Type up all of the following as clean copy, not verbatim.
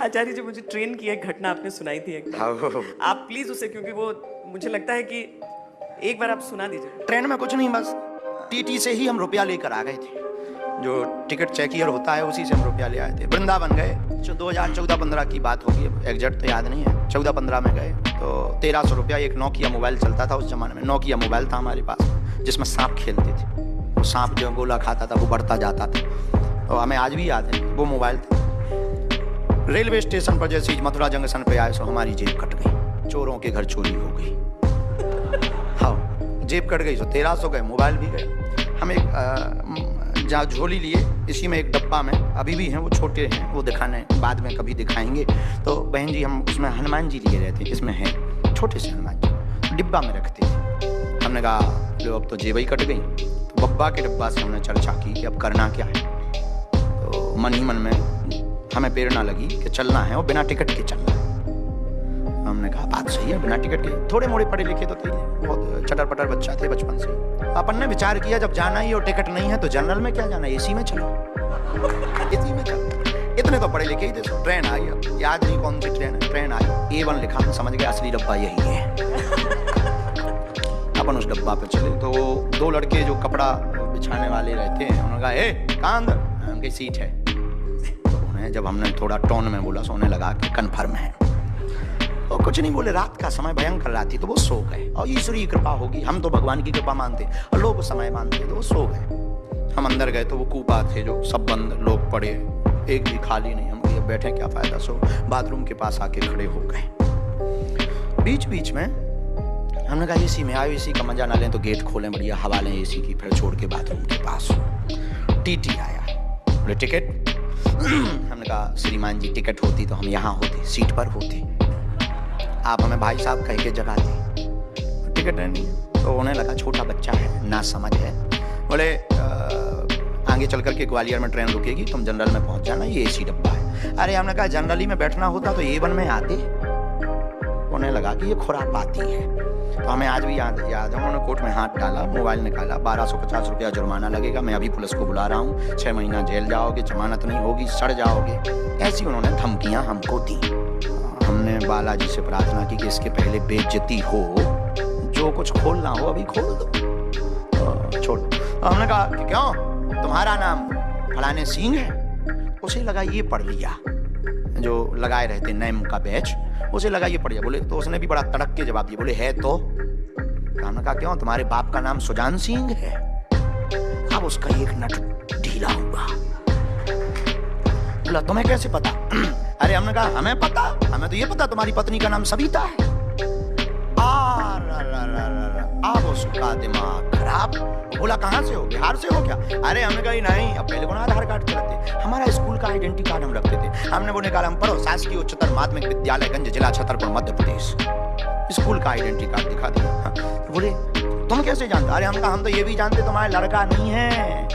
आचार्य जी, मुझे ट्रेन की एक घटना आपने सुनाई थी एक बार। आप प्लीज उसे, क्योंकि वो मुझे लगता है कि एक बार आप सुना दीजिए। ट्रेन में कुछ नहीं, बस टीटी से ही हम रुपया लेकर आ गए थे। जो टिकट चेकियर होता है उसी से हम रुपया ले आए थे। वृंदावन गए, 2014-15 की बात होगी, एग्जैक्ट तो याद नहीं है। 14-15 में गए तो 1300 रुपया, एक नोकिया मोबाइल चलता था उस जमाने में। नोकिया मोबाइल था हमारे पास, जिसमें सांप खेलते थे। वो सांप जो गोला खाता था वो बढ़ता जाता था, तो हमें आज भी याद है वो मोबाइल था। रेलवे स्टेशन पर जैसे ही मथुरा जंक्शन पे आए तो हमारी जेब कट गई, चोरों के घर चोरी हो गई। हाँ, जेब कट गई तो 1300 गए, मोबाइल भी गया। हम एक जहाँ झोली लिए, इसी में एक डब्बा में अभी भी हैं, वो छोटे हैं, वो दिखाने बाद में कभी दिखाएंगे। तो बहन जी हम उसमें हनुमान जी लिए रहते, इसमें है छोटे से हनुमान जी, डिब्बा में रखते थे। हमने कहा लो अब तो जेब ही कट गई, तो बब्बा के डिब्बा से हमने चर्चा की कि अब करना क्या है। तो मन ही मन में हमें प्रेरणा लगी कि चलना है और बिना टिकट के चलना है। हमने कहा बात सही है, बिना टिकट के। थोड़े मोड़े पढ़े लिखे तो थे, बहुत चटर पटर बच्चा थे बचपन से। अपन ने विचार किया जब जाना ही और टिकट नहीं है तो जनरल में क्या जाना, एसी में चलो, एसी में चलो। इतने तो पढ़े लिखे ही थे। ट्रेन आई, याद नहीं कौन सी ट्रेन है, ट्रेन आई, A1 लिखा, हम समझ गए असली डब्बा यही है। अपन उस डब्बा पे चले तो 2 लड़के जो कपड़ा बिछाने वाले रहते हैं, उन्होंने कहा ए कहाँ अंदर, उनकी सीट है। तो उन्हें जब हमने थोड़ा टोन में बोला तो उन्हें लगा कि कन्फर्म है, और कुछ नहीं बोले। रात का समय भयंकर रात थी तो वो सो गए, और ईश्वरीय कृपा होगी, हम तो भगवान की कृपा मानते और लोग समय मानते, तो वो सो गए। हम अंदर गए तो वो कूपा थे जो सब बंद, लोग पड़े, एक भी खाली नहीं। हम ये बैठे क्या फायदा, सो बाथरूम के पास आके खड़े हो गए। बीच बीच में हमने कहा एसी में आए, एसी का मजा ना लें तो गेट खोलें, बढ़िया हवा लें एसी की, फिर छोड़ के बाथरूम के पास। टीटी आया, बोले टिकट। हमने कहा श्रीमान जी टिकट होती तो हम यहाँ होते, सीट पर होते, आप हमें भाई साहब कह के जगाते, टिकट नहीं। तो उन्हें लगा छोटा बच्चा है, ना समझ है। बोले आगे चल करके ग्वालियर में ट्रेन रुकेगी, तुम जनरल में पहुंच जाना, ये एसी डब्बा है। अरे हमने कहा जनरली में बैठना होता तो A1 में आते। उन्हें लगा कि ये खुरापाती है। तो हमें आज भी याद है, उन्होंने कोर्ट में हाथ डाला, मोबाइल निकाला, 1250 रुपया जुर्माना लगेगा, मैं अभी पुलिस को बुला रहा हूँ, 6 महीना जेल जाओगे, जमानत नहीं होगी, सड़ जाओगे। ऐसी उन्होंने धमकियाँ हमको दी। हमने बालाजी से प्रार्थना की कि इसके पहले बेइज्जती हो, जो कुछ खोलना हो अभी खोल दो, छोड़। हमने कहा कि क्यों तुम्हारा नाम फलाने सिंह है? उसे लगा ये पढ़ लिया, जो लगाए रहते नैम का बैच, उसे लगा ये पढ़ लिया। बोले तो उसने भी बड़ा तड़क के जवाब दिया, बोले है तो। हमने कहा क्यों तुम्हारे बाप का नाम सुजान सिंह है? अब उसका एक नट ढीला हुआ, बोला तुम्हें कैसे पता? अरे हमने कहा हमें पता, हमें तो ये पता तुम्हारी पत्नी का नाम सविता है। अब उसका दिमाग खराब। बोला कहाँ से हो, बिहार से हो क्या? अरे हमने कहा नहीं, अब पहले कौन आधार कार्ड चलते, हमारा स्कूल का आइडेंटिटी कार्ड हम रखते थे। हमने वो निकाला, हम पढ़ो शासकीय उच्चतर माध्यमिक विद्यालय गंज, जिला छतरपुर, मध्य प्रदेश। स्कूल का आइडेंटिटी कार्ड दिखा दिया। हाँ। तो बोले तुम कैसे जानते? अरे हम तो ये भी जानते तुम्हारे लड़का नहीं है।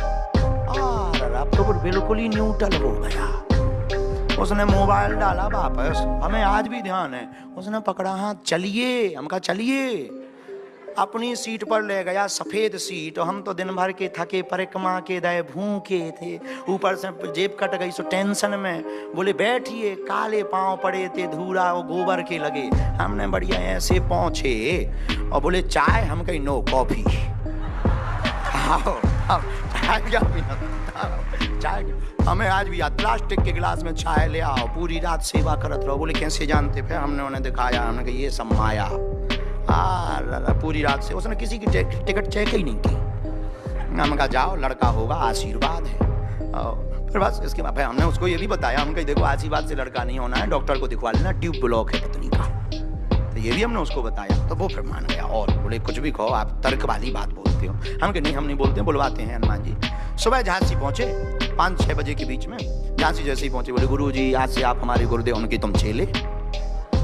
अब तो बिल्कुल ही न्यूट्रल हो गया। उसने मोबाइल डाला वापस, हमें आज भी ध्यान है, उसने पकड़ा हाथ, चलिए। हम कहा चलिए, अपनी सीट पर ले गया, सफेद सीट। हम तो दिन भर के थके परिक्रमा के दए भूखे थे, ऊपर से जेब कट गई सो टेंशन में। बोले बैठिए, काले पांव पड़े थे, धूरा और गोबर के लगे। हमने बढ़िया ऐसे पहुंचे और बोले चाय? हम कही नो, कॉफी। चाय हमें आज भी याद, प्लास्टिक के गिलास में चाय ले आओ, पूरी रात सेवा करत रहो। बोले कैसे जानते? फिर हमने उन्हें दिखाया, हमने कहा ये सब माया। पूरी रात से उसने किसी की टिकट चेक ही नहीं की। हमने कहा जाओ, लड़का होगा, आशीर्वाद है। फिर बस इसके बाद हमने उसको ये भी बताया, हम कहीं देखो आशीर्वाद से लड़का नहीं होना है, डॉक्टर को दिखवा लेना, ट्यूब ब्लॉक है पत्नी का। तो ये भी हमने उसको बताया, तो वो फिर मान गया। और बोले कुछ भी कहो, आप तर्क वाली बात बोलते हो। हम कहे नहीं, हम नहीं बोलते, बुलवाते हैं हनुमान जी। सुबह झांसी पहुंचे 5-6 बजे के बीच में। झांसी जैसे ही पहुंचे बोले गुरु जी आज से आप हमारे गुरुदेव, उनकी तुम चेले।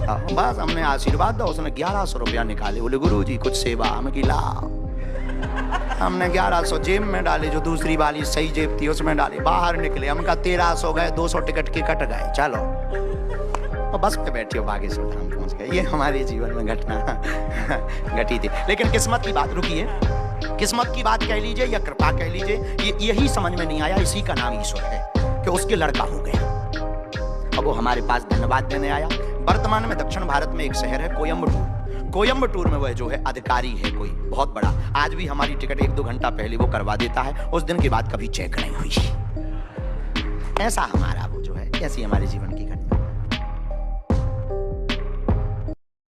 बस हमने आशीर्वाद दिया। उसने 1100 रुपया निकाले, बोले गुरु जी कुछ सेवा। हमें की लाभ। हमने 1100 जेब में डाले, जो दूसरी वाली सही जेब थी उसमें डाले, बाहर निकले। हमका 1300 गए, 200 टिकट के कट गए। चलो और बस पे बैठे हो, बागेश्वर धाम पहुंच गए। ये हमारे जीवन में घटना घटी थी। लेकिन किस्मत की बात, रुकी है, किस्मत की बात कह लीजिए या कृपा कह लीजिए, यही समझ में नहीं आया। इसी का नाम ईश्वर है कि उसके लड़का हो गया। अब वो हमारे पास धन्यवाद देने आया। वर्तमान में दक्षिण भारत में एक शहर है कोयम्बटूर। कोयम्बटूर में वह जो है अधिकारी है कोई बहुत बड़ा, आज भी हमारी टिकट 1-2 घंटा पहले वो करवा देता है, उस दिन के बाद कभी चेक नहीं हुई। ऐसा हमारा वो जो है, ऐसी हमारे जीवन की घटना।